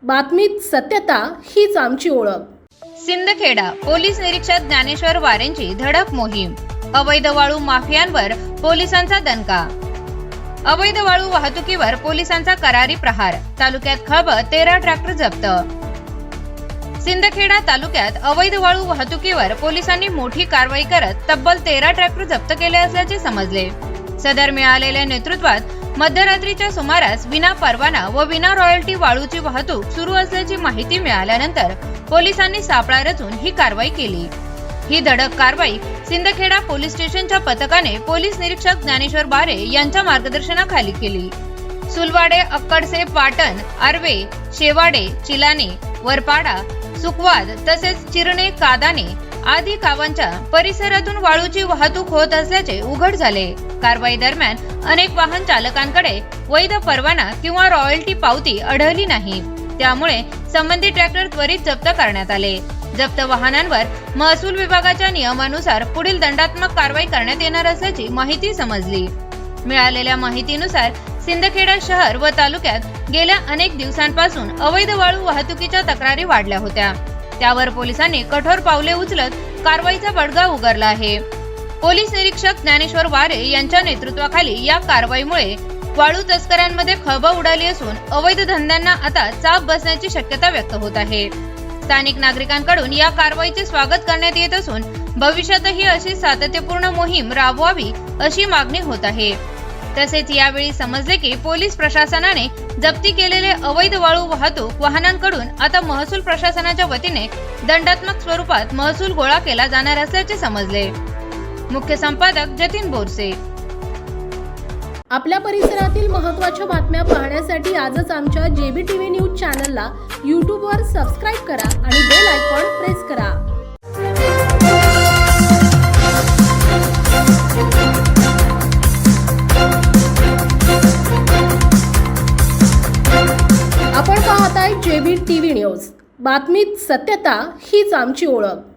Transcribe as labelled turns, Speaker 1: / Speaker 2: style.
Speaker 1: बातमीत सत्यता हीच आमची ओळख।
Speaker 2: सिंदखेडा पोलीस निरीक्षक ज्ञानेश्वर वारेंची धडक मोहीम। अवैध वाळू माफियांवर पोलिसांचा दणका। अवैध वाळू वाहतुकीवर पोलिसांचा करारी प्रहार। तालुक्यात खळबळ 13 ट्रॅक्टर जप्त। सिंदखेडा तालुक्यात अवैध वाळू वाहतुकीवर पोलिसांनी मोठी कारवाई करत तब्बल 13 ट्रॅक्टर जप्त केले असल्याचे समजले। सदर मिळालेल्या नेतृत्वात मध्यरात्रीच्या सुमारास विना परवाना व विना रॉयल्टी वाळूची वाहतूक सुरू असल्याची माहिती मिळाल्यानंतर पोलिसांनी सापळा रचून ही कारवाई केली। ही धडक कारवाई सिंदखेडा पोलीस स्टेशनच्या पथकाने पोलीस निरीक्षक ज्ञानेश्वर वारे यांच्या मार्गदर्शनाखाली केली। सुलवाडे, अक्कडसे, पाटण, आर्वे, शेवाडे, चिलाने, वरपाडा, सुखवाद तसेच चिरणे, कादाने आदी गावांच्या परिसरातून वाळूची वाहतूक होत असल्याचे उघड झाले। कारवाई दरम्यान अनेक वाहन चालकांकडे वैध परवाना किंवा रॉयल्टी पावती आढळली नाही। त्यामुळे संबंधित ट्रॅक्टर त्वरित जप्त करण्यात आले। जप्त वाहनांवर महसूल विभागाच्या नियमानुसार पुढील दंडात्मक कारवाई करण्यात येणार असल्याची माहिती समजली। मिळालेल्या माहितीनुसार सिंदखेडा शहर व तालुक्यात गेल्या अनेक दिवसांपासून अवैध वाळू वाहतुकीच्या तक्रारी वाढल्या होत्या। त्यावर पोलिसांनी कठोर पावले उचलत कारवाईचा बडगा उगारला आहे। पोलीस निरीक्षक ज्ञानेश्वर वारे यांच्या नेतृत्वाखाली या कारवाईमुळे वाळू तस्करांमध्ये खळबळ उडाली असून अवैध धंद्यांना आता चाप बसण्याची शक्यता व्यक्त होत आहे। स्थानिक नागरिकांकडून या कारवाईचे स्वागत करण्यात येत असून भविष्यातही अशी सातत्यपूर्ण मोहीम राबवावी अशी मागणी होत आहे। तसेच यावेळी समजले की पोलीस प्रशासनाने जप्ती केलेले अवैध वाळू वाहतूक वाहनांकडून आता महसूल प्रशासनाच्या वतीने दंडात्मक स्वरूपात महसूल गोळा केला जाणार असल्याचे समजले। मुख्य संपादक जतीन बोरसे।
Speaker 1: आपल्या परिसरातील महत्त्वाच्या बातम्या पाहण्यासाठी आजच आमच्या JBTV न्यूज चॅनलला YouTube वर सबस्क्राइब करा आणि बेल आयकॉन प्रेस करा। आपण पाहताय JBTV न्यूज। बातमीत सत्यता हीच आमची ओळख।